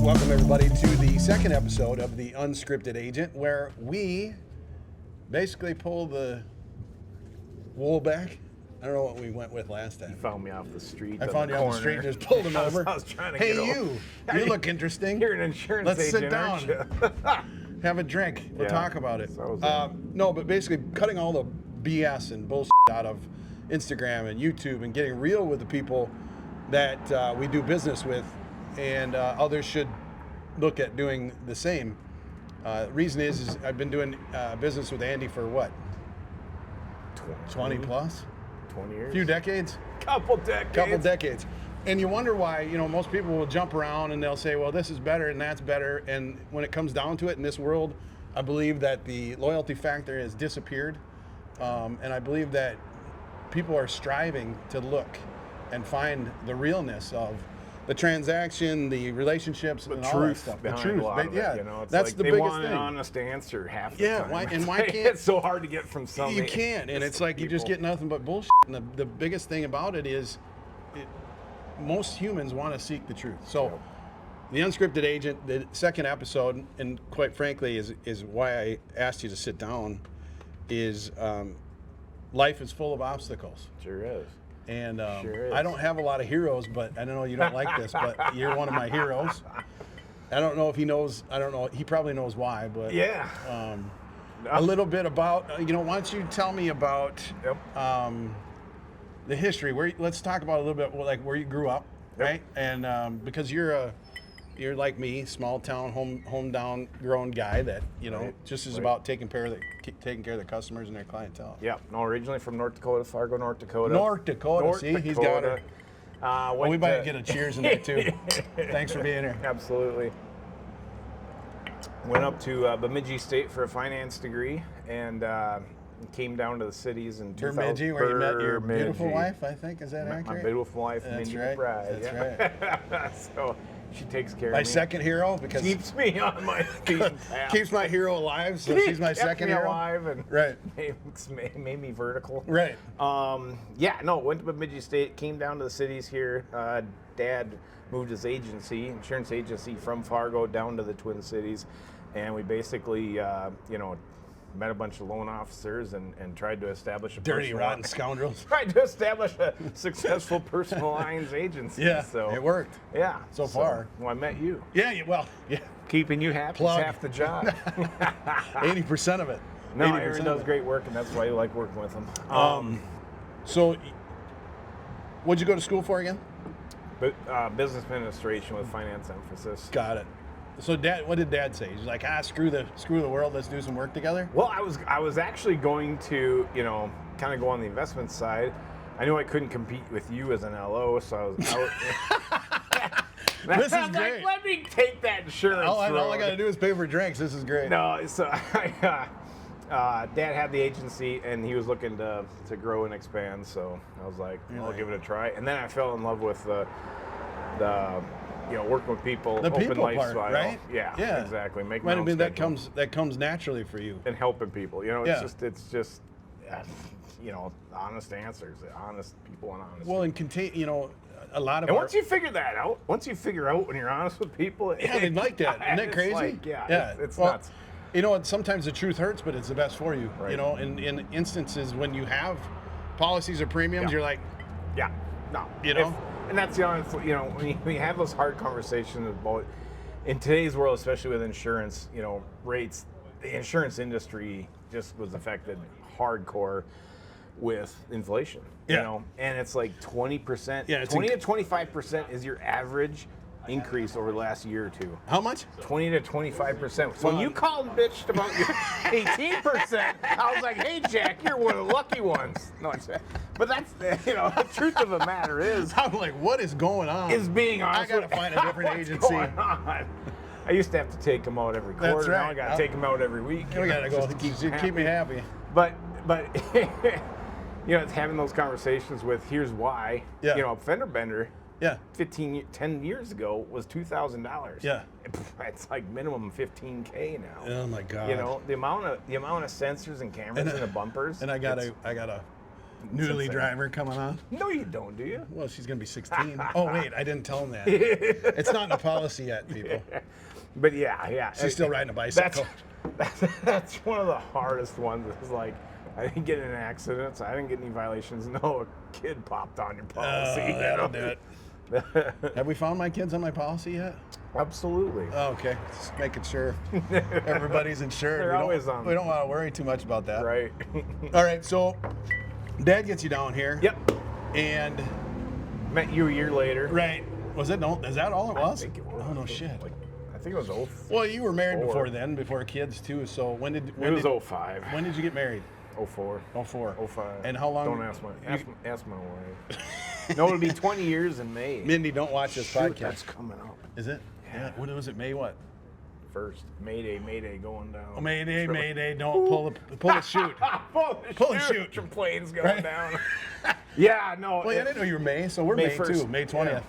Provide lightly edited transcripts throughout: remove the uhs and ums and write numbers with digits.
Welcome everybody to the second episode of the Unscripted Agent, where we basically pull the wool back. I don't know what we went with last time. You found me off the street. I found you off the street and just pulled him over. I was trying to hey, get you look interesting. You're an insurance Let's agent, sit down. aren't you? Have a drink. We'll Yeah. talk about it. So No, but basically cutting all the BS and bullshit out of Instagram and YouTube and getting real with the people that we do business with, and others should look at doing the same. Reason is I've been doing business with Andy for what? 20 plus? 20 years. A few decades? Couple decades. And you wonder why, most people will jump around and they'll say, well, this is better and that's better. And when it comes down to it in this world, I believe that the loyalty factor has disappeared. And I believe that people are striving to look and find the realness of the transaction, the relationships, and all that stuff. The truth behind a lot of yeah, it, It's that's like the they biggest want thing. an honest answer half the Yeah, time. and why can't it's so hard to get from some? You can't, and it's like you just get nothing but bullshit. And the biggest thing about it is, most humans want to seek the truth. So, the Unscripted Agent, the second episode, and quite frankly, is why I asked you to sit down. Is life is full of obstacles. Sure is. And Sure is. I don't have a lot of heroes, but I don't know you don't like this, but you're one of my heroes. I don't know if he knows. I don't know. He probably knows why, but Yeah. a little bit about. Why don't you tell me about the history? Let's talk about a little bit like where you grew up, right? And because you're like me, small town, hometown grown guy that just is about taking care of the customers and their clientele. Yeah. No, originally from North Dakota, Fargo, North Dakota. North Dakota. He's got her. We might get a cheers in there too. Thanks for being here. Absolutely. Went up to Bemidji State for a finance degree and came down to the cities in 2000. Bemidji, where you met your beautiful wife, I think. Is that accurate? My beautiful wife, That's Andy right. McBride. That's right. So she takes care My of me. second hero, because Keeps me on my beaten path. keeps my hero alive, so she's my Kept second me hero. alive and Right. made me vertical. Right. Went to Bemidji State, came down to the cities here. Dad moved his insurance agency from Fargo down to the Twin Cities, and we basically, met a bunch of loan officers and tried to establish a Dirty, rotten scoundrels. Tried to establish a successful personal lines agency. Yeah, so it worked. Yeah, So far. Well, I met you. Yeah, Keeping you happy Plug. is half the job. 80% of it. No, 80% Aaron of does it. great work, and that's why you like working with him. So, what'd you go to school for again? Business administration with finance emphasis. Got it. So, what did Dad say? He's like, screw the world. Let's do some work together. Well, I was actually going to, kind of go on the investment side. I knew I couldn't compete with you as an LO, so I was This is like, great. let me take that insurance. All I road. got to do is pay for drinks. This is great. No, so Dad had the agency, and he was looking to grow and expand. So I was like, I'll give it a try. And then I fell in love with the working with people, The open people part, lifestyle. right? Yeah, exactly. Make my Might own have been schedule. that comes naturally for you. And helping people. Yeah. It's just honest answers, honest people, and honest. Well, and a lot of and once you figure that out, when you're honest with people, yeah, they like that. Isn't that it's crazy? like, it's well, nuts. Sometimes the truth hurts, but it's the best for you. Right. In instances when you have policies or premiums, you're like, yeah, no, and that's the honest. When you have those hard conversations about in today's world, especially with insurance, rates, the insurance industry just was affected hardcore with inflation. Yeah. And it's like 20%, Yeah, 20 to 25% is your average increase over the last year or two. how much? 20 to 25%. So when you called and bitched about your 18%, I was like, hey, Jack, you're one of the lucky ones. No, but that's, the truth of the matter is. I'm like, what is going on? Is being honest. I got to find a different what's agency. going on? I used to have to take them out every quarter. That's right. Now I got to take them out every week. We got to go just to keep me happy. But it's having those conversations with here's why. Yeah. A fender bender. Yeah. 10 years ago was $2,000. Yeah. It's like minimum $15K now. Oh my God. The amount of sensors and cameras in the bumpers. And I gotta Newly then. driver coming on. No, you don't, do you? Well, she's gonna be 16. Oh wait, I didn't tell him that. It's not in the policy yet, people. But yeah. She's still riding a bicycle. That's one of the hardest ones. It's like, I didn't get in an accident, so I didn't get any violations. No, a kid popped on your policy. Oh, that'll do it. Have we found my kids on my policy yet? Absolutely. Oh, okay, just making sure everybody's insured. They're always on. We don't want to worry too much about that. Right. All right, so Dad gets you down here. Yep. And Met you a year later. right, was it? No, is that all it was? I think it was. Oh no, shit. I think it was 04. Well, you were married 04. before then, before kids too. So when It was 05. When did you get married? 04. 04. 05. And how long? Don't ask my wife. No, it'll be 20 years in May. Mindy, don't watch this Shoot, podcast. that's coming up. Is it? Yeah. What was it? May what? First. Mayday going down. Oh, Mayday! Don't pull the chute. pull the chute. Your plane's going Right. down. Yeah, no. Well, I didn't know you were May, so we're May May 1st. too. May 20th. Yeah.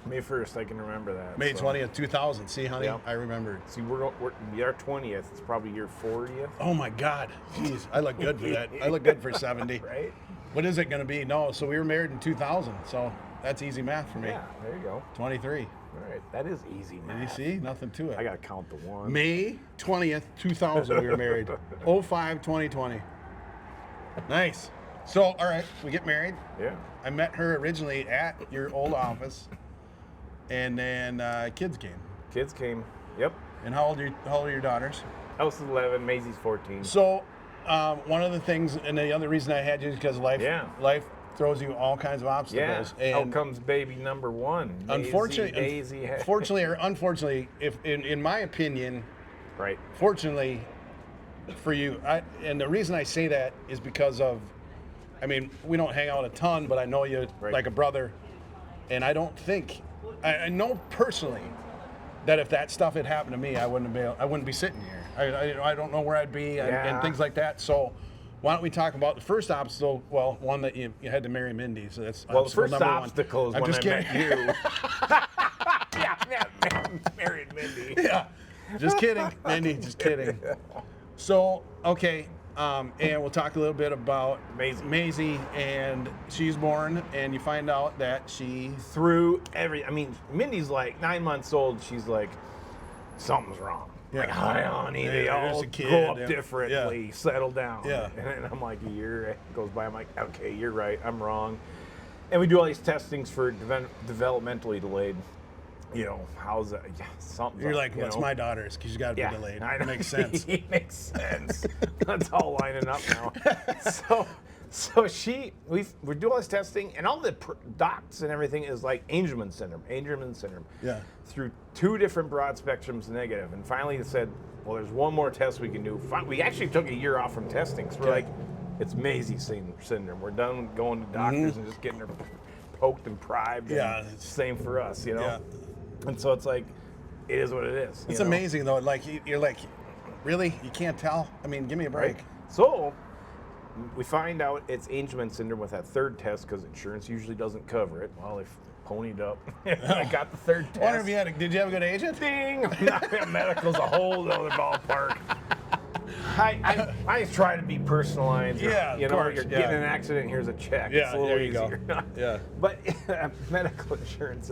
May 1st, I can remember that. May so. 20th, 2000. See, honey, Yep. I remembered. See, we're our 20th. It's probably your 40th. Oh my God, jeez, I look good for that. I look good for 70. Right? What is it going to be? No, so we were married in 2000, so that's easy math for me. Yeah, there you go. 23. All right, that is easy, Did man. you see? Nothing to it. I got to count the one. May 20th, 2000, we were married. 05, 2020. Nice. So, all right, we get married. Yeah. I met her originally at your old office, and then kids came. Kids came. Yep. And how old are your daughters? House is 11. Maisie's 14. So, one of the things, and the other reason I had you is because life throws you all kinds of obstacles. Yeah. And Out comes baby number one. unfortunately, fortunately or unfortunately, if in my opinion, right. fortunately for you, and the reason I say that is because of, I mean, we don't hang out a ton, but I know you like a brother, and I don't think, I know personally that if that stuff had happened to me, I wouldn't be sitting here. I don't know where I'd be and things like that. So why don't we talk about the first obstacle? Well, one that you had to marry Mindy, so that's the first number obstacle one. is when I met you. Married Mindy. Yeah, just kidding, Mindy, just kidding. So, okay, and we'll talk a little bit about Maisie, and she's born, and you find out that she... Mindy's like 9 months old. She's like, something's wrong. Yeah. Like, hi, honey, they there's all a kid, grow up yeah. differently, settle down. Yeah. And I'm like, a year goes by. I'm like, okay, you're right, I'm wrong. And we do all these testings for developmentally delayed. You know, how's that? Yeah, something. You're like, what's my daughter's? Because you got to be delayed. I know. It makes sense. It makes sense. That's all lining up now. So we do all this testing, and all the docs and everything is like Angelman syndrome. Yeah. Through 2 different broad spectrums negative, and finally they said, well, there's one more test we can do. We actually took a year off from testing, so we're like, it's Maisie syndrome. We're done going to doctors and just getting her poked and primed. Yeah. And same for us, you know. Yeah. And so it's like, it is what it is. It's amazing, though. Like, you're like, really? You can't tell? I mean, give me a break. Right? So, we find out it's Angelman syndrome with that third test because insurance usually doesn't cover it. Well, they've ponied up. I got the third test. I wonder if did you have a good agent? Ding! Medical's a whole other ballpark. I try to be personalized. Yeah, you of know, course, you're getting an accident, here's a check. Yeah, it's a little there you easier. go. Yeah. But medical insurance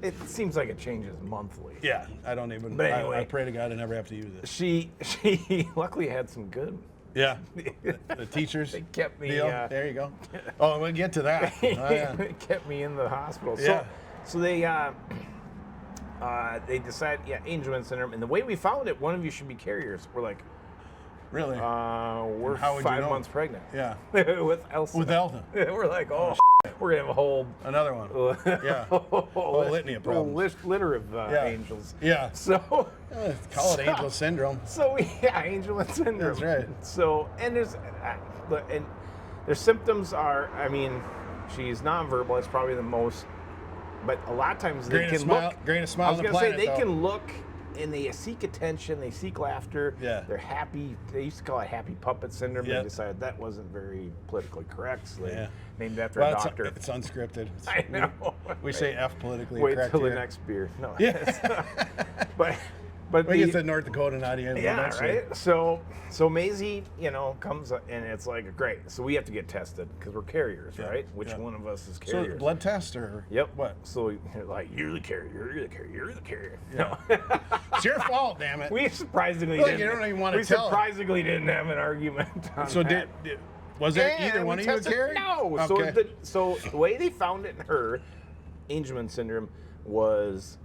it seems like it changes monthly. Yeah, I don't even. But anyway, I pray to God I never have to use it. She luckily had some good. Yeah, the teachers. They kept me. Deal. There you go. Oh, we'll get to that. Oh, yeah. They kept me in the hospital. Yeah. So they decided, Angelman syndrome, and the way we found it, one of you should be carriers. We're like, really? We're How would you 5 know? months pregnant. Yeah. With Elsa. With Elsa. We're like, we're gonna have a whole Another one. Yeah. Whole litany of problems. Litter of angels. Yeah. So call it angel syndrome. So Angelman syndrome. That's right. So there's symptoms are, she's nonverbal. It's probably the most, but a lot of times they can look. Greatest smile I was on the gonna say planet, they though. can look and they seek attention. They seek laughter. Yeah. They're happy. They used to call it happy puppet syndrome. Yeah. They decided that wasn't very politically correct. So they named after Well, a doctor. It's unscripted. I know. We say F politically Wait correct till here. the next beer. No. Yeah. but But I guess that North Dakota, not yet. yeah, right. So Maisie, comes up and it's like great. So we have to get tested because we're carriers, right? Which one of us is carriers? So blood test or Yep. what? So you're like you're the carrier, you're the carrier, you're the carrier. It's your fault, damn it. We surprisingly Like, didn't. you don't even want to we tell. surprisingly didn't have an argument. On So that. was there Yeah, either one we of you a tested- carrier? No. Okay. So the way they found it in her, Angelman syndrome, was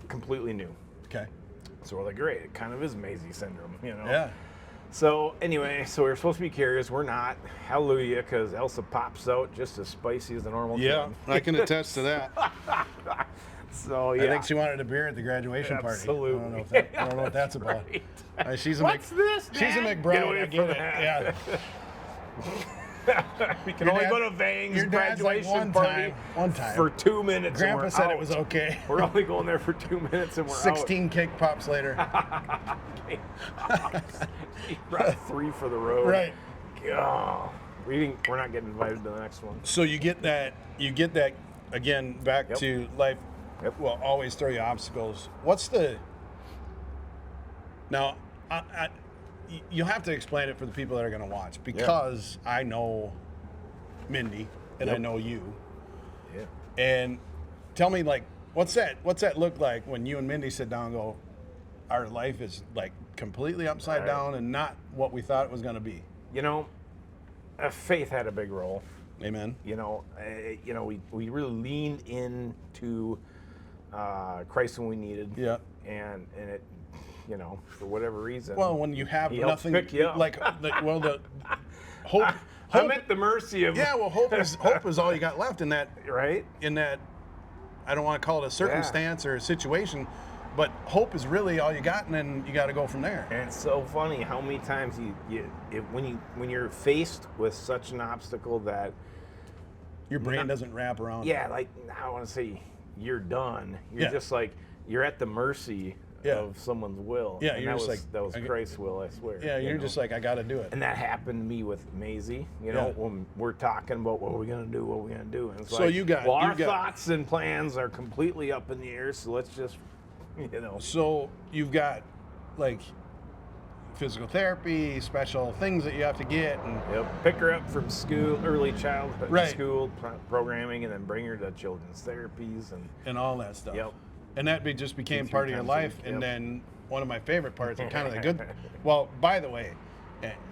completely new. Okay. So we're like, great, it kind of is Maisie syndrome, Yeah. So anyway, so we're supposed to be carriers. We're not. Hallelujah, because Elsa pops out just as spicy as a normal Yeah, kid. I can attest to that. So yeah. I think she wanted a beer at the graduation party. Absolutely. I don't know what that's about. Right. She's a What's this? She's a Dad? McBride. Get away I get from it. that. Yeah. We can Your only dad- go to Vang's your dad's like, graduation party one time. for 2 minutes. and Grandpa we're said out. it was okay. We're only going there for 2 minutes and we're 16 cake pops later. out. He brought 3 for the road. Right. Oh, we're not getting invited to the next one. So you get that again back Yep. to life. Yep. Will always throw you obstacles. What's the now? You'll have to explain it for the people that are going to watch because I know Mindy and I Yep. know you. Yeah. And tell me, like, what's that look like when you and Mindy sit down and go, our life is like completely upside Right. down and not what we thought it was going to be. Faith had a big role. Amen. We really leaned into Christ when we needed. Yeah. And it, for whatever reason. Well, when you have He helps nothing, pick you up. the hope. I'm at the mercy of. Yeah, well, hope is all you got left in that. Right. In that, I don't want to call it a circumstance or a situation, but hope is really all you got, and then you got to go from there. And it's so funny how many times when you're faced with such an obstacle that Your brain doesn't wrap around. like I want to say you're done. You're Yeah. just like you're at the mercy Yeah. of someone's will. Yeah, and you're that just was, like, that was I get- Christ's will, I swear. Yeah, you're just like, I got to do it. And that happened to me with Maisie. Yeah. When we're talking about what we're gonna do, and it's So like, you got- our you got- thoughts and plans are completely up in the air. So let's just, So you've got like physical therapy, special things that you have to get, and pick her up from school, early childhood Right. school programming, and then bring her to children's therapies and all that stuff. Yep. And that just became 2-3 part of your times a life. week, And yep. then one of my favorite parts, and kind of the good. Well, by the way,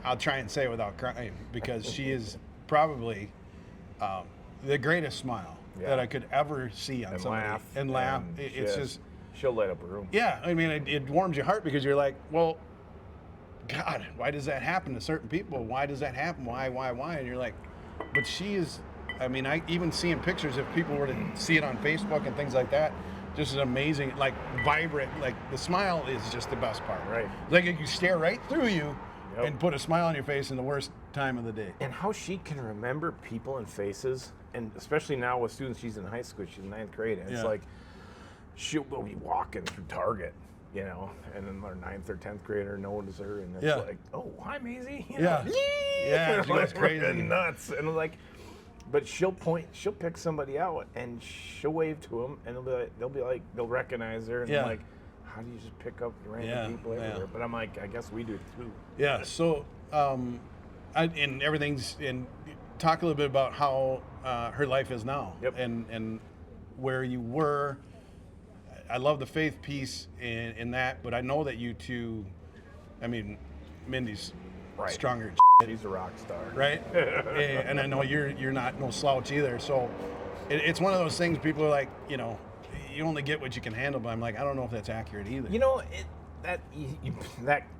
I'll try and say it without crying because she is probably the greatest smile that I could ever see on and somebody. laugh And laugh. and It's just. she'll light up a room. Yeah, I mean, it warms your heart because you're like, well, God, why does that happen to certain people? Why does that happen? Why? And you're like, but she is, I mean, I even seeing pictures, if people were to see it on Facebook and things like that, just an amazing, like vibrant, like the smile is just the best part. Right. Like it can stare right through you Yep. and put a smile on your face in the worst time of the day. And how she can remember people and faces, and especially now with students, she's in high school, she's in 9th grade, and it's Yeah. like she'll be walking through Target, and then our 9th or 10th grader notices her, and it's Yeah. like, oh, hi, Maisie. Yeah. Yeah, she goes crazy. We're nuts. And I'm like, but she'll pick somebody out, and she'll wave to them, and they'll recognize her, and Yeah. I'm like, how do you just pick up random Yeah, people yeah. everywhere? But I'm like, I guess we do it too. Yeah. So, and everything's and talk a little bit about how her life is now. Yep. And where you were. I love the faith piece in that, but I know that you two. I mean, Mindy's Right. stronger, She's a rock star. right? And I know you're not no slouch either. So it's one of those things. People are like, you only get what you can handle. But I'm like, I don't know if that's accurate either. That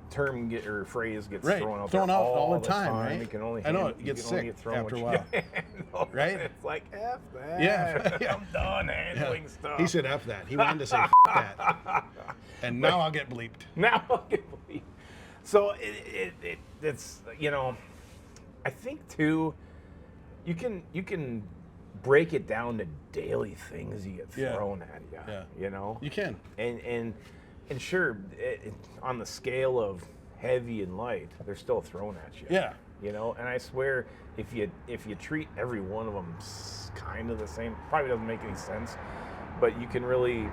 term or phrase gets Right. thrown out Thrown there out all the time, right? You can only I know, handle- it you gets can only sick get thrown after what a you while. can handle. Right? It's like F that. Yeah. I'm done handling stuff. He said F that. He wanted to say F that. And now I'll get bleeped. Now I can believe. So it's I think too, you can break it down to daily things you get Yeah. thrown at you. Yeah. You can. And sure, on the scale of heavy and light, they're still thrown at you. Yeah. And I swear, if you treat every one of them kind of the same, probably doesn't make any sense, but you can really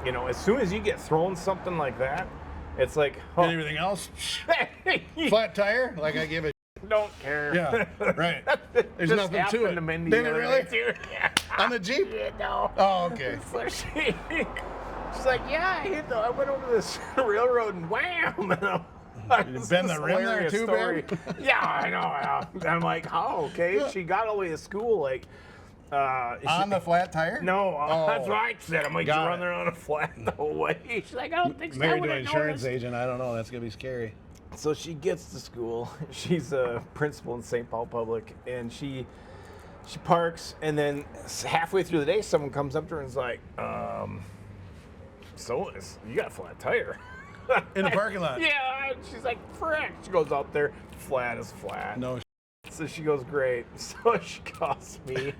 you know, as soon as you get thrown something like that, it's like, oh, And everything else, flat tire, like I give it. don't care. Yeah, right. There's Just nothing to happened it. to Mindy Did the it other really? day, too. Yeah. On the Jeep? Yeah, no. Oh, okay. So she's like, yeah, I went over this railroad and wham. And You bend the rim there too, man? Yeah, I know. Yeah. And I'm like, oh, okay. She got all the way to school, like. On the flat tire? No, Oh. that's what I said. I'm like, you Got run it. there on a flat the whole way. She's like, I don't think so. I Married to would've an insurance noticed. agent. I don't know. That's gonna be scary. So she gets to school. She's a principal in St. Paul Public, and she parks, and then halfway through the day, someone comes up to her and is like, so you got a flat tire. In the parking lot. Yeah, and she's like, frick. She goes out there, flat as flat. No. So she goes, great. So she calls me,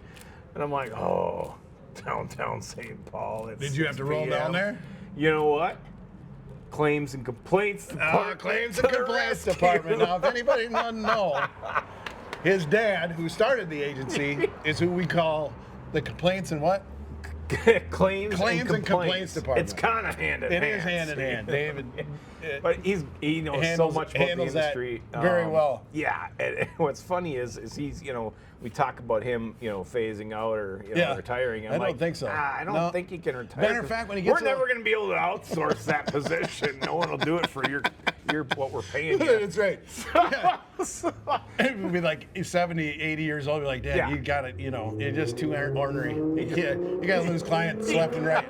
and I'm like, oh, downtown St. Paul. It's Did you have to 6 roll p.m. down there? You know what? Claims and complaints department. Claims to and the complaints rescue. department. Now, if anybody doesn't know, his dad, who started the agency, is who we call the complaints and what? Claims and complaints department. It's kind of hand in hand. It is hand in see? hand. David. But he knows so handles- much about the handles that industry very well. Yeah, and what's funny is he's we talk about him phasing out or retiring. I'm I don't like, think so. I don't No. think he can retire. Matter of fact, when he gets we're never going to be able to outsource that position. No one will do it for your what we're paying you. That's right. Yeah. It would be like 70, 80 years old. Be like, Dad, Yeah. you got it. You're just too ornery. You got to lose clients left and right.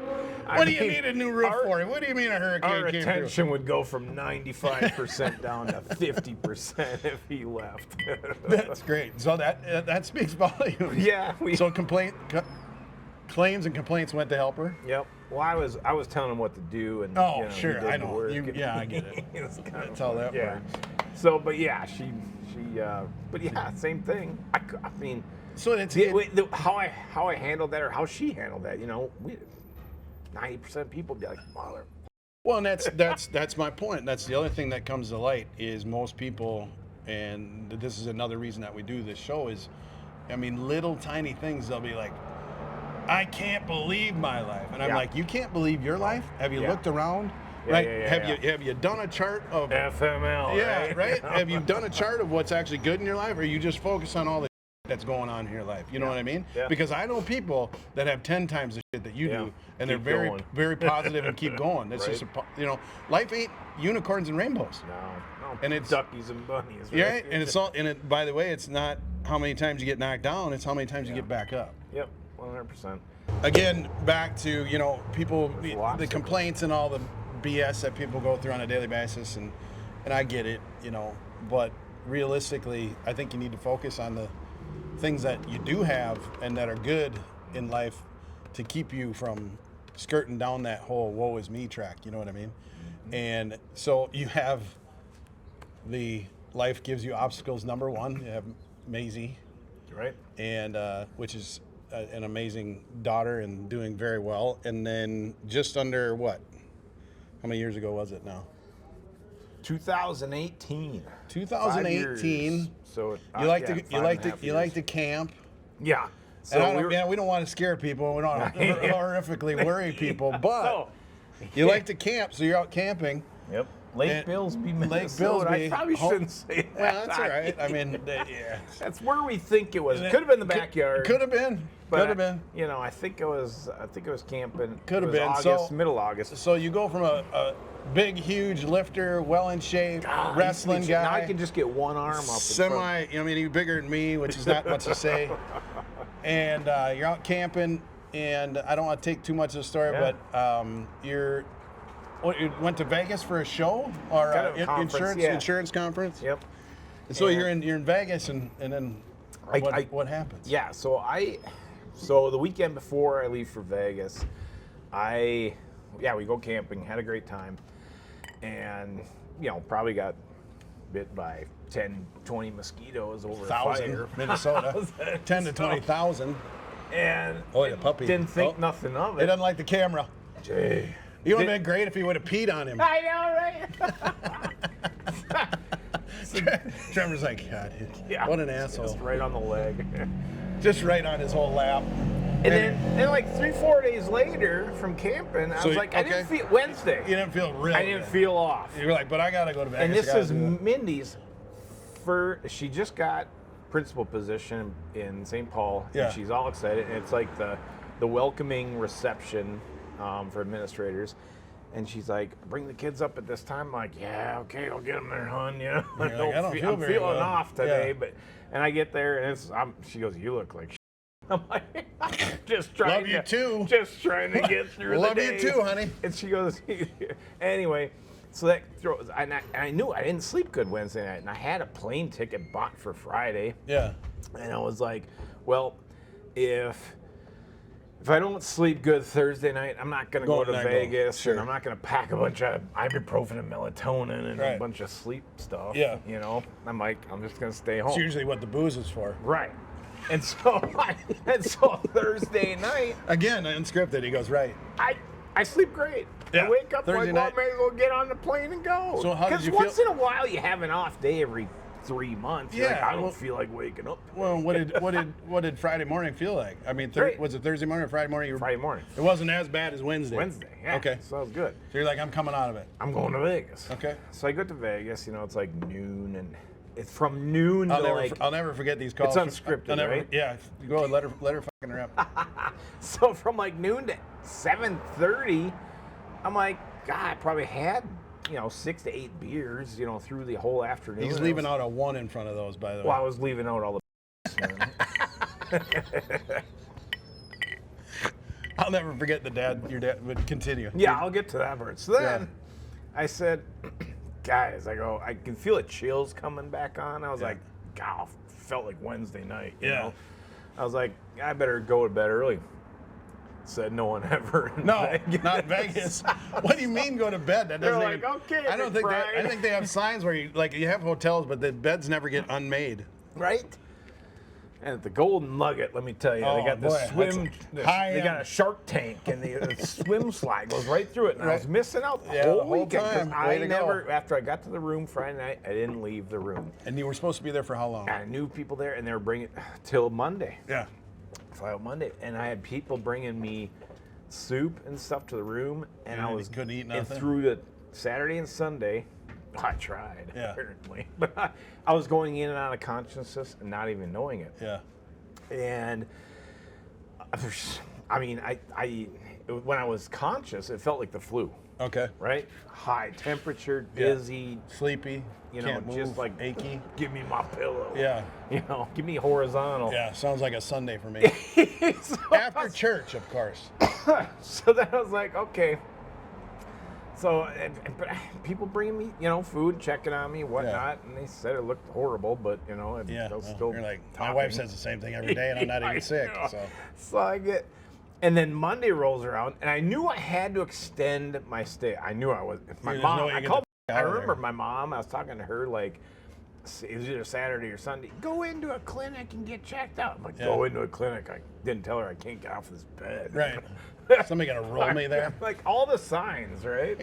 What do you need a new roof for? What do you mean a hurricane Our came through? retention would go from 95% down to 50% if he left. That's great. So that speaks volumes. Yeah. So claims and complaints went to help her. Yep. Well, I was telling him what to do, and Oh, he sure, did I the know. work. Yeah, I get it. It's kind That's how that yeah. works. So, but yeah, she but yeah, same thing. I mean, So it's how I handled that or how she handled that. 90% of people be like, mother. well, and that's my point. That's the other thing that comes to light is most people, and this is another reason that we do this show is, little tiny things. They'll be like, I can't believe my life, and I'm Yeah. like, you can't believe your life? Have you Yeah. looked around? Yeah, Right? yeah, Have you done a chart of FML. Yeah, right? Have you done a chart of what's actually good in your life, or you just focus on all the that's going on in your life? You know what I mean? Yeah. Because I know people that have 10 times the shit that you do, and they're Keep very, going. very positive and keep going. It's Right. just, life ain't unicorns and rainbows. No. And it's- duckies and bunnies. Right? Yeah, right? And it's all, and it, by the way, it's not how many times you get knocked down, it's how many times you get back up. Yep, 100%. Again, back to, people, There's the lots of complaints and all the BS that people go through on a daily basis, and I get it, but realistically, I think you need to focus on the things that you do have and that are good in life to keep you from skirting down that whole woe is me track, you know what I mean? And so you have the life gives you obstacles number one. You have Maisie, Right. and which is an amazing daughter and doing very well. And then just under what? How many years ago was it now? 2018. 2018. So You like to camp. Yeah. So And we don't want to scare people. We don't want to horrifically worry people, but you like to camp, so you're out camping. Yep. Lake And- Billsby, Lake Minnesota. Billsby. I probably shouldn't say that. Well, that's all right. Yeah. That's where we think it was. It could have been the backyard. Could have been. but, Could have been. I think it was Could camping. It have was been. August, middle August. So you go from a big, huge lifter, well in shape, wrestling guy. Now I can just get one arm up. Semi, he's bigger than me, which is not much to say. And you're out camping, and I don't want to take too much of the story, Yeah. but you went to Vegas for a show or Kind of a conference, yeah. insurance conference. Yep. And so And- you're in Vegas, and then what happens? Yeah, so the weekend before I leave for Vegas, we go camping, had a great time, and probably got bit by 10, 20 mosquitoes over a 1,000 fire. Minnesota, 10 to 20,000. And Oh, yeah, puppy. didn't think Oh. nothing of He it. doesn't like the camera. Gee. You would have been great if he would have peed on him. I know, right? Trevor's like, God, Yeah. what an asshole. Just right on the leg. Just right on his whole lap. And then like 3-4 days later from camping, I was like, I didn't feel Wednesday. You didn't feel real. I didn't feel off. You were like, but I gotta go to Vegas. And this is Mindy's. She just got principal position in St. Paul, and she's all excited. And it's like the welcoming reception for administrators. And she's like, bring the kids up at this time. I'm like, yeah, okay, I'll get them there, hon. You know, I'm feeling off today, and I get there, and she goes, you look like. I'm like, just trying to get through the day. Love you too, honey. And she goes, anyway. So that throws, and I knew I didn't sleep good Wednesday night, and I had a plane ticket bought for Friday. Yeah. And I was like, well, if I don't sleep good Thursday night, I'm not going to go to Vegas, and I'm not going to pack a bunch of ibuprofen and melatonin and a bunch of sleep stuff. Yeah. You know, I'm like, I'm just going to stay home. It's usually what the booze is for. Right. And so Thursday night. Again, unscripted, he goes, right. I sleep great. Yeah. I wake up Thursday like, well, I may as well get on the plane and go. So how did you feel? Because once in a while you have an off day every 3 months. You're like, I don't feel like waking up. Well, what did Friday morning feel like? I mean, was it Thursday morning or Friday morning? Friday morning. It wasn't as bad as Wednesday. Wednesday, yeah. Okay. So that was good. So you're like, I'm coming out of it. I'm going to Vegas. Okay. So I go to Vegas, it's like noon, and it's from noon I'll never forget these calls. It's unscripted, right? Yeah. You go and let her fucking rip. So from like noon to 7:30, I'm like, God, I probably had 6 to 8 beers, through the whole afternoon. He's leaving out a 1 in front of those, by the way. Well, I was leaving out all the. I'll never forget your dad would continue. Yeah, I'll get to that part. So then I said, guys, I can feel the chills coming back on. I was like, God, felt like Wednesday night. You know? I was like, I better go to bed early. Said no one ever. No, not Vegas. What do you mean go to bed? That doesn't They're like, okay, I don't think that. I think they have signs where you have hotels, but the beds never get unmade. Right. And at the Golden Nugget, let me tell you, they got they got a shark tank, and the swim slide goes right through it. And I was missing out the whole weekend because I never, after I got to the room Friday night, I didn't leave the room. And you were supposed to be there for how long? I knew people there, and they were bringing till Monday. Yeah. Fly out Monday, and I had people bringing me soup and stuff to the room, and I couldn't eat nothing. And through the Saturday and Sunday, I tried apparently, but I was going in and out of consciousness and not even knowing it. Yeah. And I mean, when I was conscious, it felt like the flu. Okay. Right? High temperature, dizzy, sleepy. Can't move, just like achy. Give me my pillow. Yeah. Give me horizontal. Yeah, sounds like a Sunday for me. After church, of course. So then I was like, okay. So people bringing me, food, checking on me, whatnot, and they said it looked horrible, but I was still. You're like, talking. my wife says the same thing every day, and I'm not even sick. So I get. And then Monday rolls around, and I knew I had to extend my stay. I knew I was. My mom, I remember my mom, I was talking to her like, it was either Saturday or Sunday, go into a clinic and get checked out. I'm like, go into a clinic. I didn't tell her I can't get off this bed. Right. Somebody gonna roll me there? Like all the signs, right?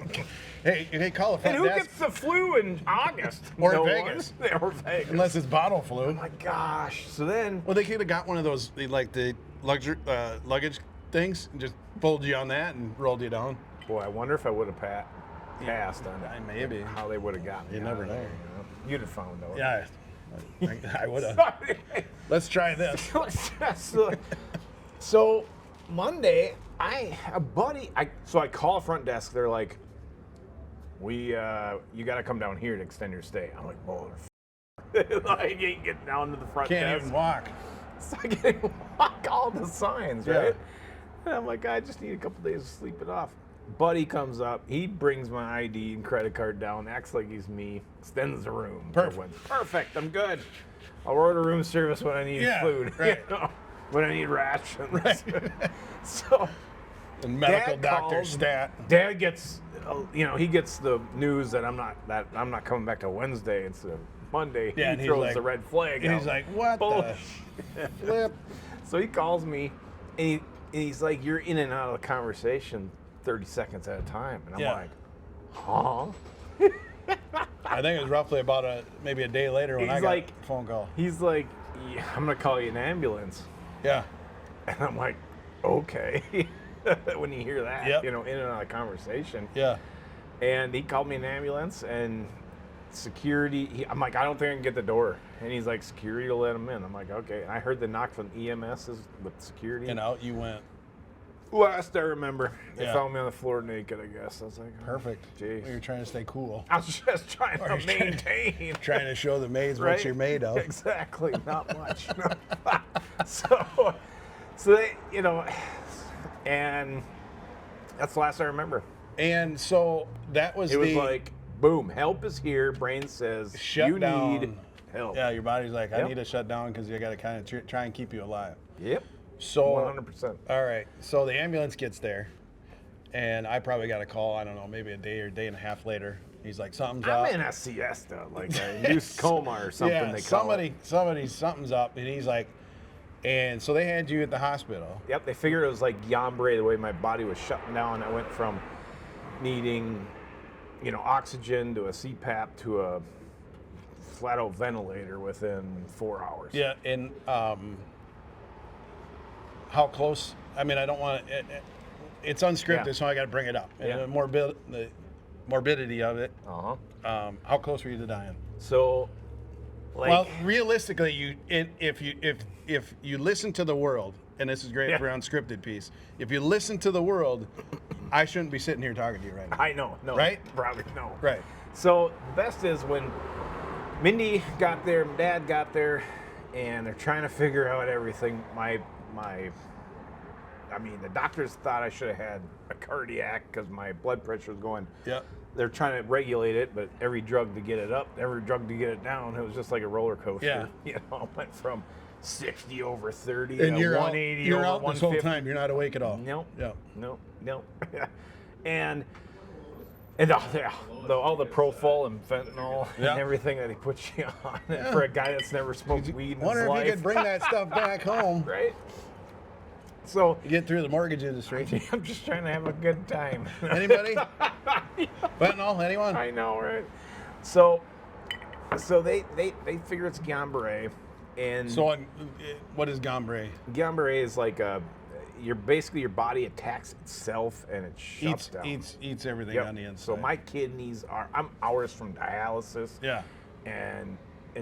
Hey, call a front desk. And who desk. gets the flu in August? Or Vegas. Or Vegas. Unless it's bottle flu. Oh my gosh. So then. Well, they could have got one of those, like the luggage things, and just fold you on that and rolled you down. Boy, I wonder if I would have passed on it. Maybe. How they would have gotten me. You never know. You'd have found out. Yeah, I would have. Let's try this. So Monday, a buddy, so I call front desk. They're like, you got to come down here to extend your stay. I'm like, I ain't getting down to the front desk. Can't even walk. So I can't walk all the signs, right? And I'm like, I just need a couple days to sleep it off. Buddy comes up, he brings my ID and credit card down, acts like he's me, extends the room. Perfect, I'm good. I'll order room service when I need food. Right. When I need rations. Right. So and medical doctor stat. Dad gets he gets the news that I'm not coming back till Wednesday. It's a Monday. Yeah, he throws the red flag out. He's like, what the flip? So he calls me and he's like, you're in and out of the conversation 30 seconds at a time. And I'm like, huh? I think it was roughly about maybe a day later when I got a phone call. He's like, I'm going to call you an ambulance. Yeah. And I'm like, okay. When you hear that, Yep. in and out of conversation. Yeah. And he called me an ambulance, and security, I'm like, I don't think I can get the door. And he's like, security will let him in. I'm like, okay. And I heard the knock from EMS with security. And out you went. Last I remember, they Yeah. found me on the floor naked, I guess. I was like, oh, Perfect. Jeez. You're trying to stay cool. I was just trying Or to you're trying to- maintain. Trying to show the maids Right? what you're made of. Exactly. Not much. so they, and that's the last I remember. And so that was It was like, boom, help is here. Brain says, shut you down. need help. Yeah, your body's like, I Yep. need to shut down because you got to kind of try and keep you alive. Yep. So 100%. All right. So the ambulance gets there, and I probably got a call. I don't know, maybe a day or day and a half later. He's like, something's up. I'm in a siesta, like a induced coma or something. Yeah, they call it. something's up, and he's like, and so they had you at the hospital. Yep, they figured it was like Guillain-Barré, the way my body was shutting down. I went from needing, oxygen to a CPAP to a flat-out ventilator within 4 hours. Yeah, and how close? I mean, I don't want to. It's unscripted, Yeah. so I got to bring it up. And Yeah. the morbidity of it. Uh-huh. How close were you to dying? So, Well, realistically, if you listen to the world, and this is great Yeah. for unscripted piece. If you listen to the world, I shouldn't be sitting here talking to you right now. I know, no. Right? Probably no. Right. So, the best is when Mindy got there, my dad got there, and they're trying to figure out everything. The doctors thought I should have had a cardiac because my blood pressure was going. Yep. They're trying to regulate it, but every drug to get it up, every drug to get it down, it was just like a roller coaster. Yeah. It went from 60 over 30 And to you're out, 180 you're over out this whole 150. time. You're not awake at all. Nope. Yeah. Nope. and all the Propofol and fentanyl Yeah. and everything that he puts you on for a guy that's never smoked weed in his Wonder if life. you could bring that stuff back home. Right? So You get through the mortgage industry. I'm just trying to have a good time. Anybody? Fentanyl? Anyone? I know, right? So they figure it's Guillain-Barré, and So, what is Guillain-Barré? Guillain-Barré is like your body attacks itself and it shuts down. Eats everything Yep. on the inside. So my kidneys I'm hours from dialysis. Yeah. And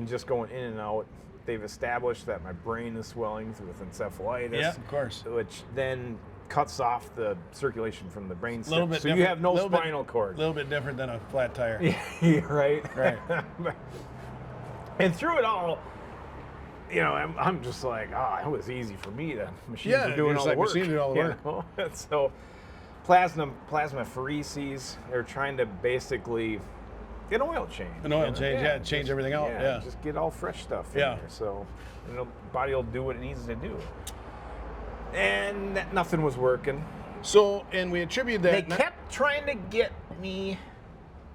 just going in and out. They've established that my brain is swelling with encephalitis. Yeah, of course. Which then cuts off the circulation from the brain A little stem. bit So you different- have no little bit- spinal cord. A little bit different than a flat tire. Yeah, right. Right. And through it all, I'm just like, it was easy for me. The machines Yeah, are doing you're all just the like, work. machines do all the you know? So, plasmapheresis, they're trying to basically an oil change. An oil change, yeah, change just- everything out, yeah. Just get all fresh stuff in Yeah. there. So, the body will do what it needs to do. And nothing was working. So, and we attribute that. They kept trying to get me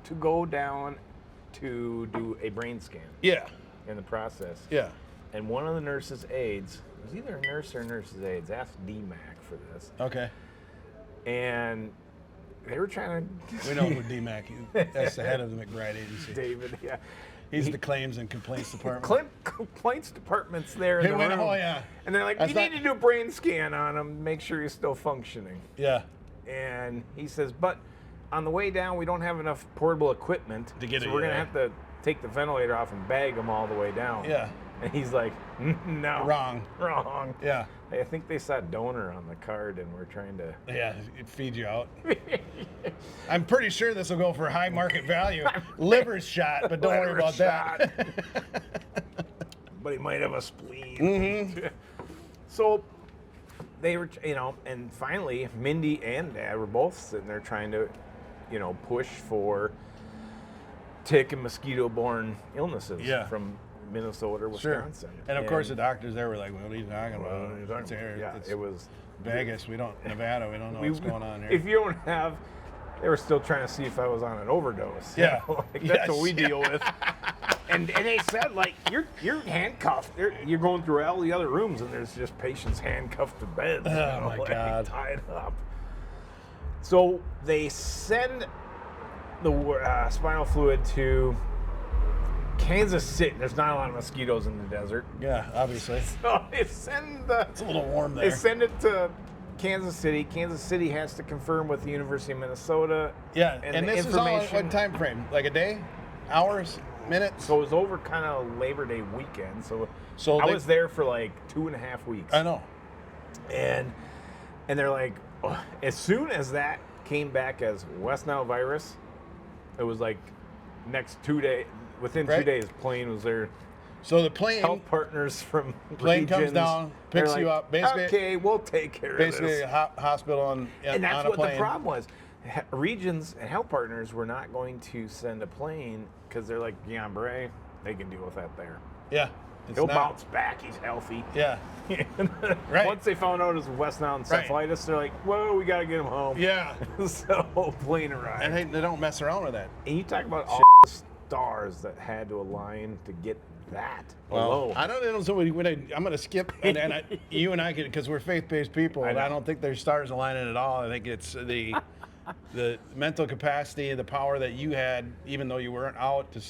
to go down to do a brain scan Yeah. in the process. Yeah. And one of the nurse's aides, it was either a nurse or a nurse's aides, asked DMAC for this. Okay. And they were trying to... We know who DMAC is. That's the head of the McBride agency. David, yeah. He's the claims and complaints department. Complaints department's there in He the went, room. oh, yeah. And they're like, That's you not- need to do a brain scan on him, make sure he's still functioning. Yeah. And he says, but on the way down, we don't have enough portable equipment. To get so it, we're going to yeah. have to take the ventilator off and bag him all the way down. Yeah. And he's like, no. Wrong. Yeah. I think they saw donor on the card and we're trying to... Yeah, it feeds you out. I'm pretty sure this will go for high market value. Liver shot, but don't worry Liver about that. But he might have a spleen. Mm-hmm. So they were, and finally, Mindy and Dad were both sitting there trying to, push for tick and mosquito-borne illnesses Yeah. from Minnesota or Sure. Wisconsin. And of course, the doctors there were like, what are you talking about? It's Yeah, it's it was Vegas. Nevada. We don't know what's going on here. If you don't have, they were still trying to see if I was on an overdose. Yeah. That's Yes. what we deal with. And they said, like, you're handcuffed. You're going through all the other rooms, and there's just patients handcuffed to beds. Oh, my God. Tied up. So they send the spinal fluid to Kansas City. There's not a lot of mosquitoes in the desert. Yeah, obviously. So they send It's a little warm They there. send it to Kansas City. Kansas City has to confirm with the University of Minnesota. Yeah, and the this is all in information. what time frame? Like a day? Hours? Minutes? So it was over kind of Labor Day weekend. So I was there for like 2.5 weeks. I know. And they're like, oh, as soon as that came back as West Nile virus, it was like next 2 days. Within 2 days, plane was there. So the plane, health partners from plane regions, comes down, picks you up. Basically, okay, we'll take care of this. Basically, a hospital on and that's on a what plane. the problem was. Regions and health partners were not going to send a plane because they're like, Guillain-Barré, they can deal with that there. Yeah. He'll bounce back. He's healthy. Yeah. Right. Once they found out it was West Nile encephalitis, they're like, whoa, we got to get him home. Yeah. So plane arrived. And they don't mess around with that. And you talk about all the stars that had to align to get that. Well, I don't know. So I'm going to skip, and you and I could, because we're faith-based people, and I don't think there's stars aligning at all. I think it's the mental capacity and the power that you had, even though you weren't out to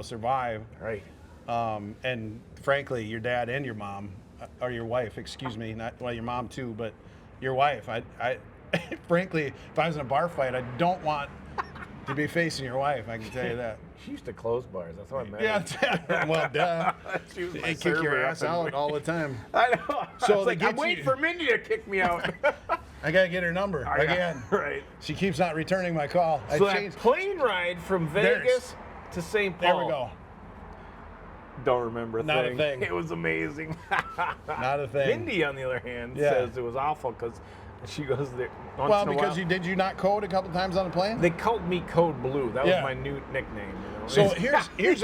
survive. Right. And frankly, your dad and your mom, or your wife, excuse me, your mom too, but your wife. I frankly, if I was in a bar fight, I don't want to be facing your wife. I can tell you that. She used to close bars. That's how I met her. Yeah, well, duh. She was my They kick your server ass out all the time. I know. So like, I'm waiting for Mindy to kick me out. I gotta get her number again. Right. She keeps not returning my call. So that plane ride from Vegas to St. Paul. There we go. Don't remember a thing. Not a thing. It was amazing. Not a thing. Mindy, on the other hand, says it was awful because she goes there once well, in a because while. did you not code a couple times on the plane? They called me Code Blue. That was my new nickname. You know? So here's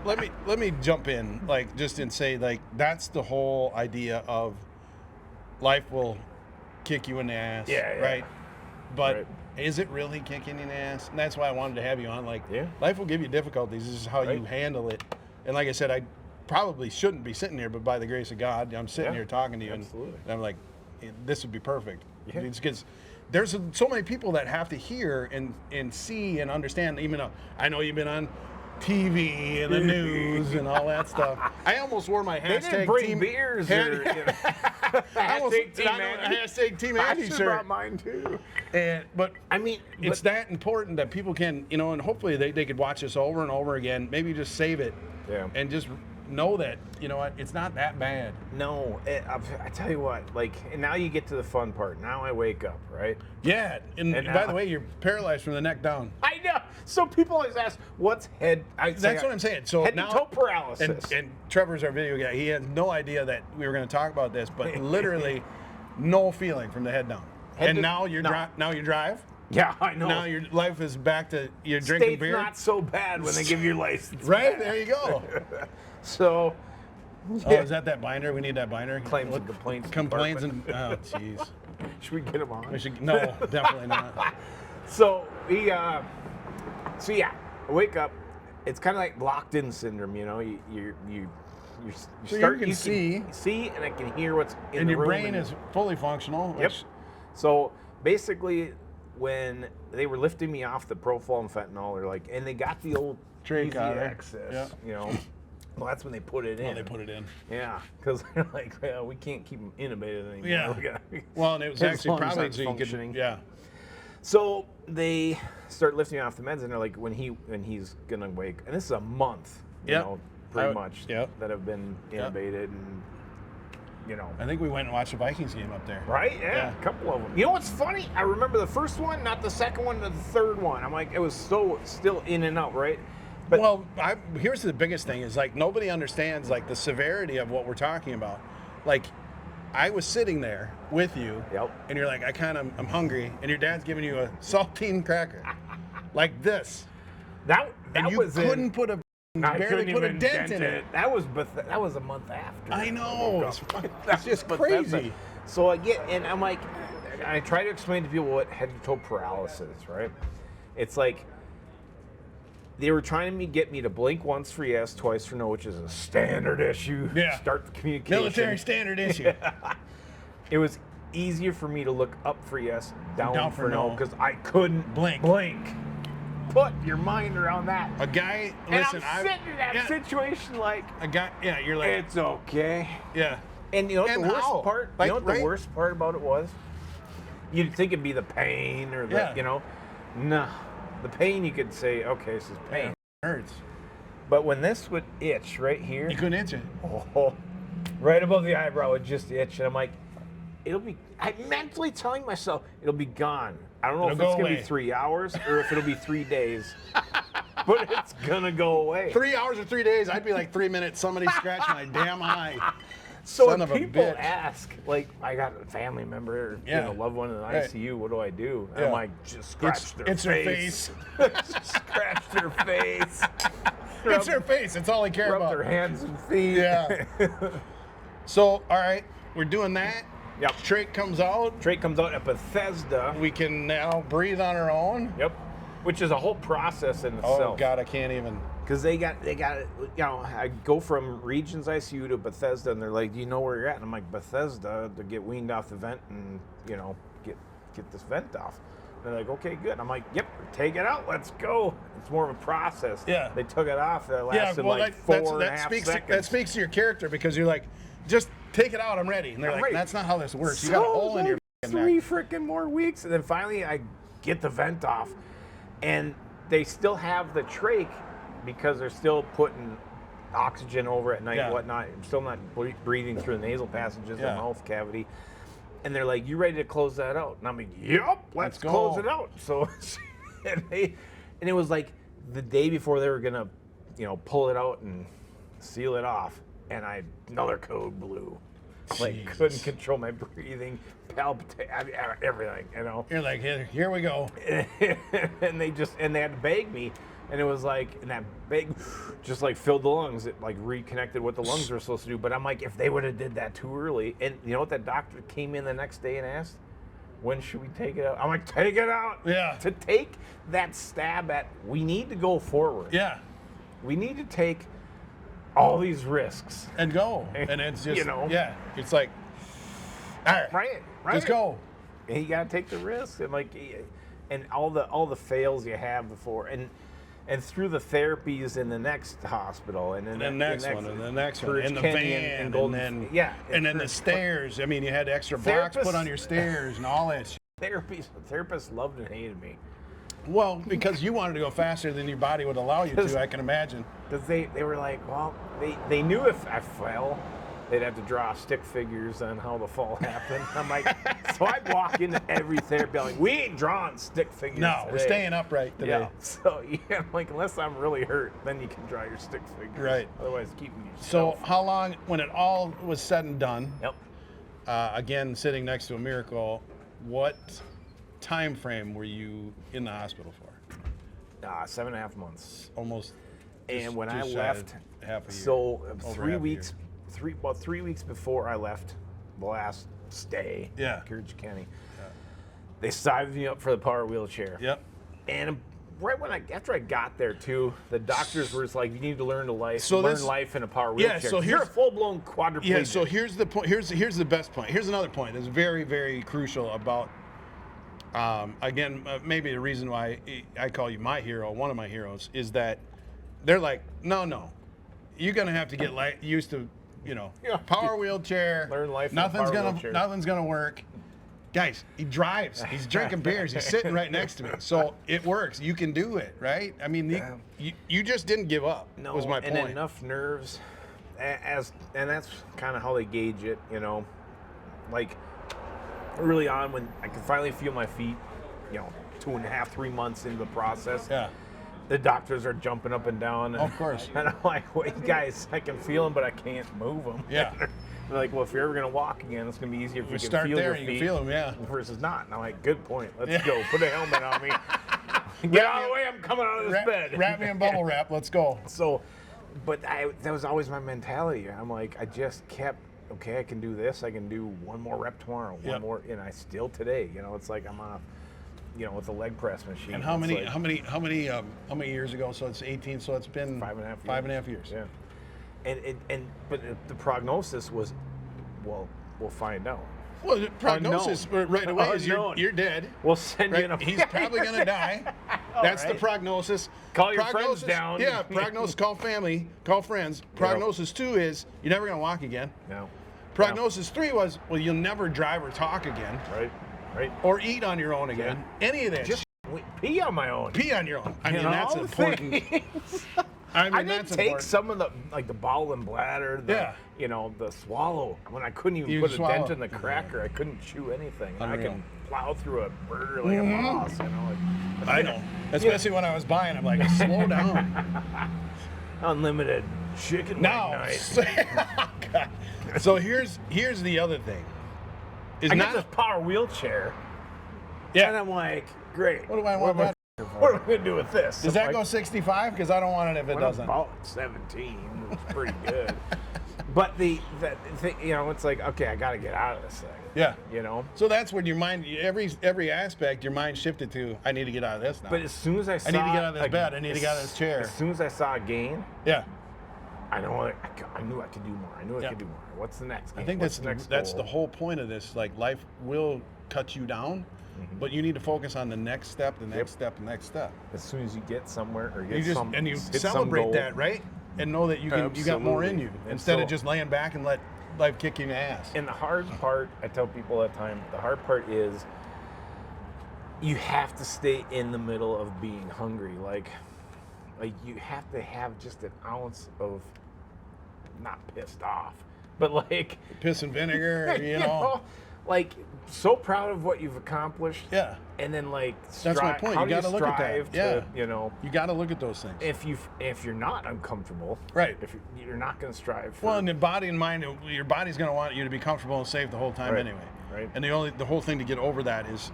let me jump in just and say that's the whole idea of life will kick you in the ass. Yeah. Right. But is it really kicking in the ass? And that's why I wanted to have you on. Life will give you difficulties. This is how you handle it. And like I said, I probably shouldn't be sitting here, but by the grace of God, I'm sitting here talking to you, and I'm like, this would be perfect. Yeah. It's because there's so many people that have to hear and see and understand. Even though I know you've been on TV and the news and all that stuff. I almost wore my hashtag they didn't bring team beers. Hashtag Team Andy shirt. I brought mine too. But I mean, it's that important that people can, and hopefully they could watch this over and over again. Maybe just save it. Yeah. And just know that, it's not that bad. No, I tell you what, and now you get to the fun part. Now I wake up, right? Yeah, and by the way, you're paralyzed from the neck down. I know. So people always ask, what's head? That's what I'm saying. So head now, to toe paralysis. And Trevor's our video guy. He had no idea that we were going to talk about this, but literally no feeling from the head down. Now you drive? Yeah, I know. Now your life is back to you're drinking beer. It's not so bad when they give you your license. Right? There you go. So, oh, is that binder? We need that binder. Claims and complaints. Complaints and jeez. Should we get him on? No, definitely not. So I wake up. It's kind of like locked-in syndrome, You start. You can see, and I can hear what's in and the your room. brain is fully functional. Yep. So basically, when they were lifting me off the Propofol and fentanyl, they're like, and they got the old trade easy access, Well, that's when they put it in. Well, they put it in. Yeah, because they're like, well, we can't keep them intubated anymore. Yeah. Well, and it was actually probably so you could. Yeah. So they start lifting me off the meds, and they're like, when he's gonna wake, and this is a month, pretty much that have been intubated, and I think we went and watched the Vikings game up there. Right? Yeah, a couple of them. You know what's funny? I remember the first one, not the second one, the third one. I'm like, it was so still in and out, right? But here's the biggest thing is nobody understands the severity of what we're talking about. I was sitting there with you, and you're like, I'm hungry, and your dad's giving you a saltine cracker, like this. That and was couldn't put a barely put a dent in it. That was a month after. I know. It's just crazy. So and I'm like, I try to explain to people what head to toe paralysis is, right? It's like they were trying to get me to blink once for yes, twice for no, which is a standard issue. Yeah. Start the communication. Military standard issue. It was easier for me to look up for yes, down for no, because I couldn't blink. Put your mind around that. A guy, listen, I'm sitting in that situation like a guy. Yeah, you're like, it's okay. Yeah. And the worst part. the worst part about it was, You'd think it'd be the pain or the, no. The pain, you could say, okay, this is pain. Yeah, it hurts. But when this would itch right here. You couldn't itch it. Oh, right above the eyebrow would just itch. And I'm like, I'm mentally telling myself, it'll be gone. I don't know if it's going to be 3 hours or if it'll be 3 days. But it's going to go away. 3 hours or 3 days, I'd be like 3 minutes, somebody scratched my damn eye. So Son when of a people bitch. ask, like, I got a family member, or loved one in the ICU, what do I do? And I'm like, just scratch their face. Just scratch their face. It's their face. It's all I care Rub about. their hands and feet. Yeah. So, all right, we're doing that. Yep. Trach comes out. Trach comes out at Bethesda. We can now breathe on our own. Yep. Which is a whole process in itself. Oh God, I can't even. Because they got, I go from Regions ICU to Bethesda, and they're like, do you know where you're at? And I'm like, Bethesda, to get weaned off the vent and, get this vent off. And they're like, okay, good. I'm like, yep, take it out, let's go. It's more of a process. Yeah. They took it off, it lasted four and a half seconds. That speaks to your character, because you're like, just take it out, I'm ready. And they're like, that's not how this works. You got a hole in your neck. 3 freaking more weeks. And then finally I get the vent off. And they still have the trach, because they're still putting oxygen over at night and whatnot. I'm still not breathing through the nasal passages and mouth cavity. And they're like, you ready to close that out? And I'm like, yep, let's close it out. So, and it was like the day before they were going to, pull it out and seal it off. And another code blew. Like, couldn't control my breathing, palpitate, everything, You're like, here we go. And they had to bag me. And it was like, and that bag just like filled the lungs. It like reconnected what the lungs were supposed to do. But I'm like, if they would have did that too early, and you know what, that doctor came in the next day and asked, when should we take it out? I'm like, take it out. Yeah. To take that stab at, we need to go forward. Yeah. We need to take all these risks. And go. And it's just, it's like, all right. Right. Let's go. And you got to take the risks. And like, and all the fails you have before. And through the therapies in the next hospital, and then the next one, and the next one, and the van, and then the stairs. I mean, you had extra blocks put on your stairs and all that shit. Therapists loved and hated me. Well, because you wanted to go faster than your body would allow you to, I can imagine. Because they were like, well, they knew if I fell, they'd have to draw stick figures on how the fall happened. I'm like, so I'd walk into every therapy, I'm like, we ain't drawing stick figures today. We're staying upright today. Yeah. So, I'm like, unless I'm really hurt, then you can draw your stick figures. Right. Otherwise, keeping yourself. So how long, when it all was said and done, Yep. Again, sitting next to a miracle, what time frame were you in the hospital for? 7.5 months. Almost. And when I just left, half a year. so Over 3 half a weeks, 3 weeks before I left the last stay in Courage County, they sized me up for the power wheelchair. Yep. And right after I got there too, the doctors were just like, you need to learn life in a power wheelchair. So you're a full-blown quadriplegic. Yeah, so here's the point. Here's the best point. Here's another point that's very, very crucial about, again, maybe the reason why I call you my hero, one of my heroes, is that they're like, no, you're going to have to get used to, power wheelchair. Learn life in nothing's a power gonna wheelchair. Nothing's going to work. Guys, he drives. He's drinking beers. He's sitting right next to me. So it works. You can do it, right? I mean, you just didn't give up. No, was my point. and enough nerves, and that's kind of how they gauge it. Like early on when I could finally feel my feet, 2.5, 3 months into the process. Yeah. The doctors are jumping up and down. Of course. And I'm like, wait, guys, I can feel them, but I can't move them. Yeah. They're like, well, if you're ever going to walk again, it's going to be easier if you can feel your feet. You can feel them, yeah. Versus not. And I'm like, good point. Let's go. Put a helmet on me. Get out of the way. I'm coming out of this bed. Wrap me in bubble wrap. Let's go. So, but that was always my mentality. I'm like, I just kept, okay, I can do this. I can do one more rep tomorrow. One more. And I still today, it's like I'm on with the leg press machine. And how many years ago? So it's 18. So it's been 5.5 years. Yeah. But the prognosis was, well, we'll find out. Well, the prognosis right away is you're dead. We'll send you in a. He's probably going to die. That's the prognosis. Call your friends down. Yeah, prognosis. Call family. Call friends. Prognosis 2 is you're never going to walk again. No. Prognosis 3 was, well, you'll never drive or talk again. Right. Right. Or eat on your own again. Any of that. Just pee on my own. Pee on your own. I mean, You know, that's important. I mean, I did that's take important. some of the bowel and bladder, the swallow. When I couldn't even put a dent in the cracker, I couldn't chew anything. I can plow through a burger like a boss, you know. I know. Especially when I was buying, I'm like, slow down. Unlimited chicken wing night. So here's the other thing. I got this power wheelchair. Yeah. And I'm like, great. What do I want that? What are we gonna do with this? Does that go 65? Because I don't want it if it doesn't. About 17. It's pretty good. But the thing, you know, it's like, okay, I got to get out of this thing. Yeah. You know. So that's when your mind, every aspect, your mind shifted to, I need to get out of this now. But as soon as I need to get out of this bed. I need to get out of this chair. As soon as I saw a gain, yeah. I knew I could do more. I knew I could do more. What's the next game? I think that's the whole point of this. Like, life will cut you down. But you need to focus on the next step, the next step, the next step. As soon as you get somewhere or get you celebrate that, right? And know that you got more in you instead of just laying back and let life kick you in the ass. And the hard part, I tell people all the time, the hard part is you have to stay in the middle of being hungry. Like you have to have just an ounce of not pissed off, but like piss and vinegar, you know. Like, so proud of what you've accomplished. Yeah. And then, like, that's my point. You got to look at that. To, you know, you got to look at those things. If you're not uncomfortable, right? If you're not going to strive for. Well, and the body and mind, your body's going to want you to be comfortable and safe the whole time anyway. Right. And the whole thing to get over that is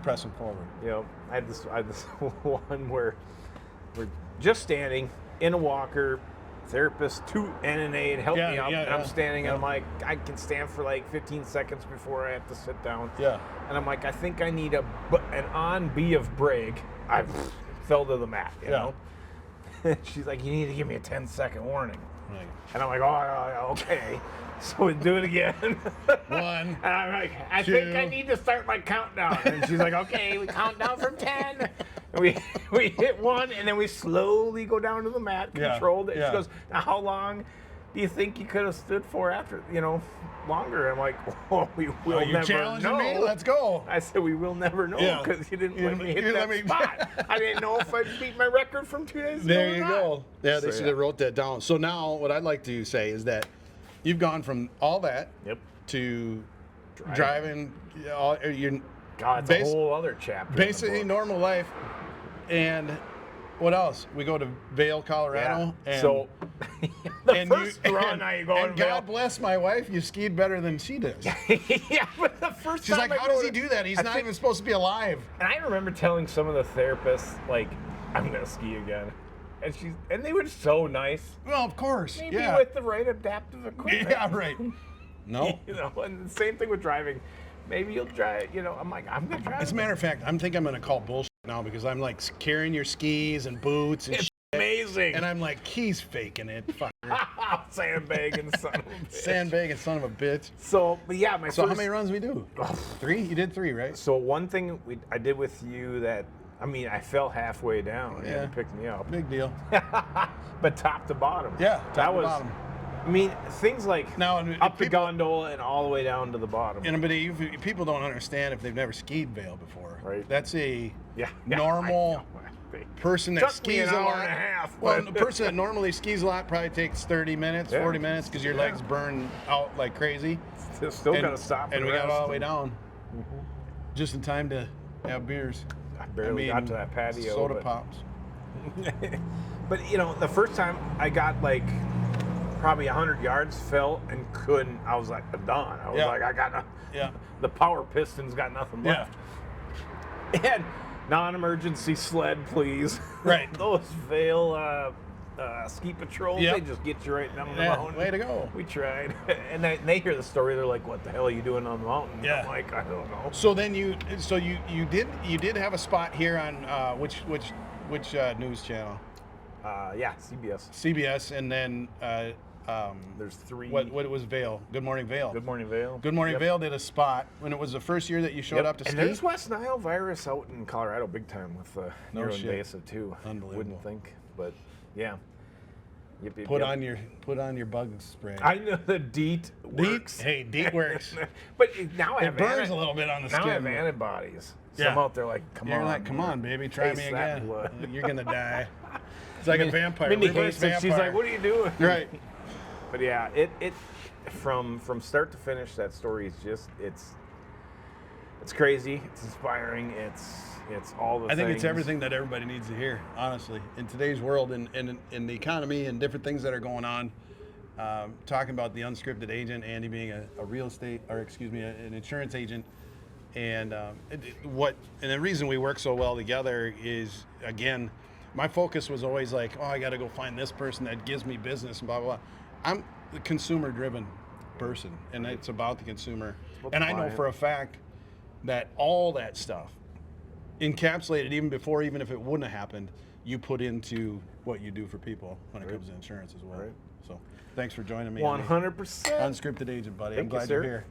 pressing forward. You know, I had this one where we're just standing in a walker. Therapist to NNA and help me up, and I'm standing and I'm like, I can stand for like 15 seconds before I have to sit down. Yeah. And I'm like, I think I need an on B of brake. I fell to the mat, you know? She's like, you need to give me a 10-second warning. Right. And I'm like, oh, okay. So we do it again. 1. And I'm like, I 2. think I need to start my countdown. And she's like, okay, we count down from 10. And we hit 1, and then we slowly go down to the mat, controlled. And she goes, now how long do you think you could have stood for after, longer? I'm like, oh, we will never challenging know. Me? Let's go. I said, we will never know because you didn't let me hit that spot. I didn't know if I'd beat my record from 2 days ago. There you go. Yeah, they should have wrote that down. So now what I'd like to say is that you've gone from all that to driving. God, it's a whole other chapter. Basically normal life. And what else? We go to Vail, Colorado. Yeah. And so the first run I go to Vail. God bless my wife, you skied better than she does. Yeah, but the first She's time like, how does he do that? He's not even supposed to be alive. And I remember telling some of the therapists, like, I'm going to ski again. And they were so nice. Well, of course. Maybe with the right adaptive equipment. Yeah, right. No. And the same thing with driving. Maybe you'll drive, I'm like, I'm going to drive. As a matter of fact, I'm thinking I'm going to call bullshit now because I'm like carrying your skis and boots and it's amazing. And I'm like, he's faking it. Sandbagging son of a bitch. Sandbagging son of a bitch. So, but yeah, how many runs we do? 3? You did 3, right? So one thing I did with you that, I fell halfway down and you picked me up. Big deal. But top to bottom. Yeah, top to bottom. Things like now, up the gondola and all the way down to the bottom. But people don't understand if they've never skied Vail before. Right. That's a normal person that skis a lot. And a half, well, the person that normally skis a lot probably takes 30 minutes, 40 minutes because your legs burn out like crazy. Still got to stop. And we got all the way down just in time to have beers. I barely got to that patio. Soda pops. But, the first time I got like probably 100 yards, fell and couldn't. I was like, I'm done. I was like, I got the power piston's got nothing left. And non-emergency sled, please. Right. Those Vail ski patrols, they just get you right down the mountain. Way to go. We tried. And they hear the story. They're like, what the hell are you doing on the mountain? Yeah. I'm like, I don't know. So then you did have a spot here on which news channel? CBS. CBS, and then there's 3. What was Vail? Good Morning Vail. Good Morning Vail. Good Morning Vail did a spot when it was the first year that you showed up to ski. And there's West Nile virus out in Colorado big time with no neuroinvasive too. Unbelievable. Wouldn't think, but yeah. Yep, Put on your bug spray. I know the DEET works. Hey, DEET works. But now I have It burns a little bit on the now skin. I have antibodies. So Yeah. I'm out there like, You're like, come on, baby, try taste me that again. blood. You're gonna die. It's like a vampire. Mindy Reverse hates it. vampire. She's like, what are you doing? Right. But yeah, it from start to finish, that story is just it's crazy. It's inspiring. It's all the I think things. it's everything that everybody needs to hear, honestly, in today's world and in the economy and different things that are going on. Talking about the unscripted agent, Andy being a real estate, or excuse me, an insurance agent, and the reason we work so well together is, again, my focus was always like, oh, I got to go find this person that gives me business and blah blah blah. I'm a consumer-driven person, and it's about the consumer. And I know for a fact that all that stuff encapsulated even if it wouldn't have happened, you put into what you do for people when it comes to insurance as well. Right. So thanks for joining me. 100%. Unscripted agent, buddy. I'm Thank you, glad sir. you're here.